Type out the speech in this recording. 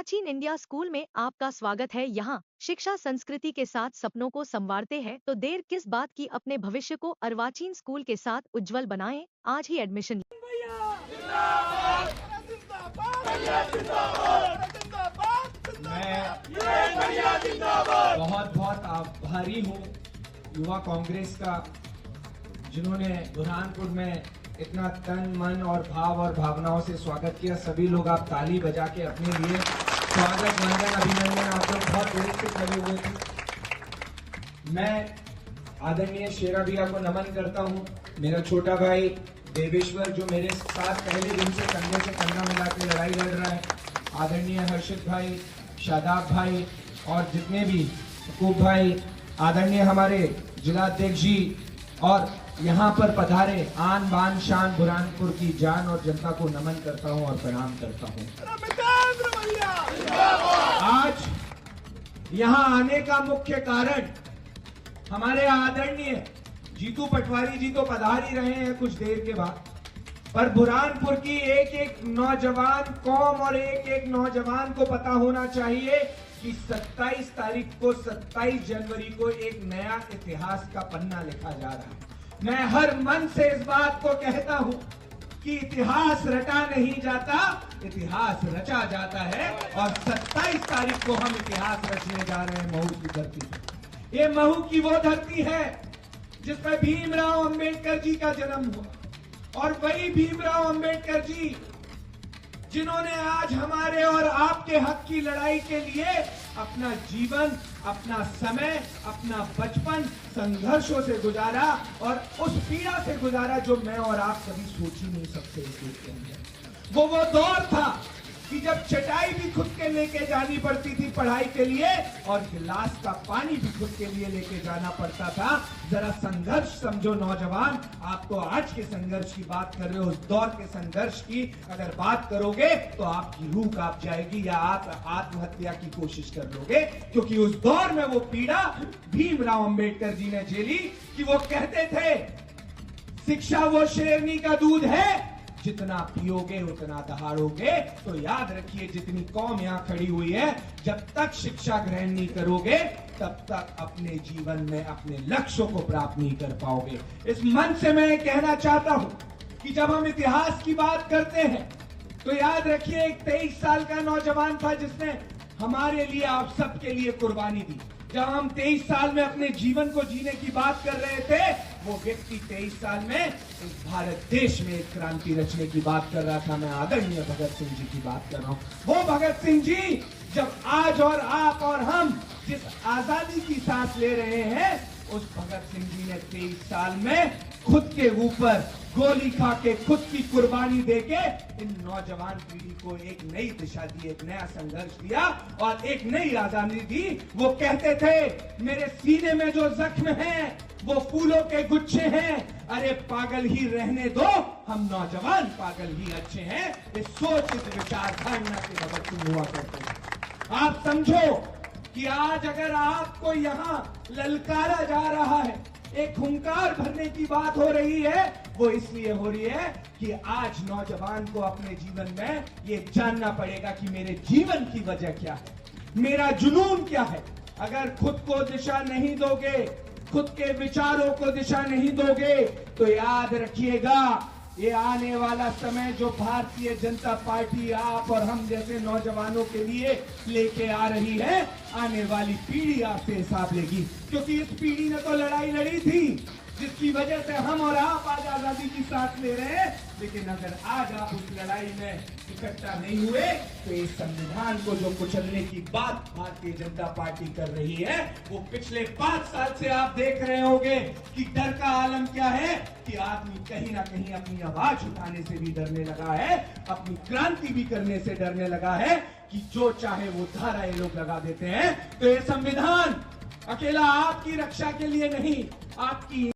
अर्वाचीन India school में आपका स्वागत है। यहाँ शिक्षा संस्कृति के साथ सपनों को संवारते हैं, तो देर किस बात की, अपने भविष्य को अर्वाचीन स्कूल के साथ उज्जवल बनाएं। आज ही एडमिशन मैं बहुत बहुत आभारी हूँ युवा कांग्रेस का, जिन्होंने बुरहानपुर में इतना तन मन और भाव और भावनाओं से स्वागत किया। सभी लोग आप ताली बजा के अपने लिए स्वागत वंदन अभिनंदन, आप लोग बहुत देर से लगे हुए थे। मैं आदरणीय शेरा भैया को नमन करता हूँ। मेरा छोटा भाई देवेश्वर जो मेरे साथ पहले दिन से कंधे से कंधा मिला के लड़ाई लड़ रहा है, आदरणीय हर्षित भाई, शादाब भाई और जितने भी हुकूब भाई, आदरणीय हमारे जिलाध्यक्ष जी और यहाँ पर पधारे आन बान शान बुरहानपुर की जान और जनता को नमन करता हूँ और प्रणाम करता हूँ। आज यहाँ आने का मुख्य कारण हमारे आदरणीय जीतू पटवारी जी तो पधार ही रहे हैं कुछ देर के बाद, पर बुरहानपुर की एक एक नौजवान कौम और एक एक नौजवान को पता होना चाहिए कि 27 तारीख को 27 जनवरी को एक नया इतिहास का पन्ना लिखा जा रहा है। मैं हर मन से इस बात को कहता हूं कि इतिहास रटा नहीं जाता, इतिहास रचा जाता है और 27 तारीख को हम इतिहास रचने जा रहे हैं महू की धरती पर। ये महू की वो धरती है जिसमें भीमराव अंबेडकर जी का जन्म हुआ और वही भीमराव अंबेडकर जी जिन्होंने आज हमारे और आपके हक की लड़ाई के लिए अपना जीवन, अपना समय, अपना बचपन संघर्षों से गुजारा और उस पीड़ा से गुजारा जो मैं और आप कभी सोच ही नहीं सकते इस देश के अंदर। वो दौर था कि जब चटाई भी खुद के लेके जानी पड़ती थी पढ़ाई के लिए और गिलास का पानी भी खुद के लिए लेके जाना पड़ता था। जरा संघर्ष समझो नौजवान, आप तो आज के संघर्ष की बात कर रहे हो, उस दौर के संघर्ष की अगर बात करोगे तो आपकी रूह कांप जाएगी या आप आत्महत्या की कोशिश कर लोगे, क्योंकि उस दौर में वो पीड़ा भीमराव अंबेडकर जी ने झेली कि वो कहते थे शिक्षा वो शेरनी का दूध है, जितना पियोगे उतना दहाड़ोगे। तो याद रखिए जितनी कौम यहाँ खड़ी हुई है, जब तक शिक्षा ग्रहण नहीं करोगे तब तक अपने जीवन में अपने लक्ष्यों को प्राप्त नहीं कर पाओगे। इस मन से मैं कहना चाहता हूं कि जब हम इतिहास की बात करते हैं तो याद रखिए एक 23 साल का नौजवान था जिसने हमारे लिए, आप सबके लिए कुर्बानी दी। जब हम 23 साल में अपने जीवन को जीने की बात कर रहे थे, वो व्यक्ति 23 साल में इस भारत देश में एक क्रांति रचने की बात कर रहा था। मैं आदरणीय भगत सिंह जी की बात कर रहा हूं। वो भगत सिंह जी जब आज और आप और हम जिस आजादी की सांस ले रहे हैं, उस भगत सिंह जी ने 23 साल में खुद के ऊपर गोली खा के खुद की कुर्बानी देके इन नौजवान पीढ़ी को एक नई दिशा दी, एक नया संघर्ष दिया और एक नई आजादी दी। वो कहते थे मेरे सीने में जो जख्म है वो फूलों के गुच्छे हैं, अरे पागल ही रहने दो, हम नौजवान पागल ही अच्छे हैं। इस सोच, इस विचारधारणा के भगत सिंह हुआ करते हैं। आप समझो कि आज अगर आपको यहाँ ललकारा जा रहा है, एक हुंकार भरने की बात हो रही है, वो इसलिए हो रही है कि आज नौजवान को अपने जीवन में ये जानना पड़ेगा कि मेरे जीवन की वजह क्या है, मेरा जुनून क्या है। अगर खुद को दिशा नहीं दोगे, खुद के विचारों को दिशा नहीं दोगे, तो याद रखिएगा ये आने वाला समय जो भारतीय जनता पार्टी आप और हम जैसे नौजवानों के लिए लेके आ रही है, आने वाली पीढ़ी आपसे हिसाब लेगी। क्योंकि इस पीढ़ी ने तो लड़ाई लड़ी थी जिसकी वजह से हम और आप आज आजादी की सांस ले रहे हैं, लेकिन अगर आज आप उस लड़ाई में इकट्ठा नहीं हुए तो इस संविधान को जो कुचलने की बात भारतीय जनता पार्टी कर रही है, वो पिछले 5 साल से आप देख रहे होंगे कि डर का आलम क्या है कि आदमी कहीं ना कहीं अपनी आवाज उठाने से भी डरने लगा है, अपनी क्रांति भी करने से डरने लगा है कि जो चाहे वो धारा ये लोग लगा देते हैं। तो ये संविधान अकेला आपकी रक्षा के लिए नहीं, आपकी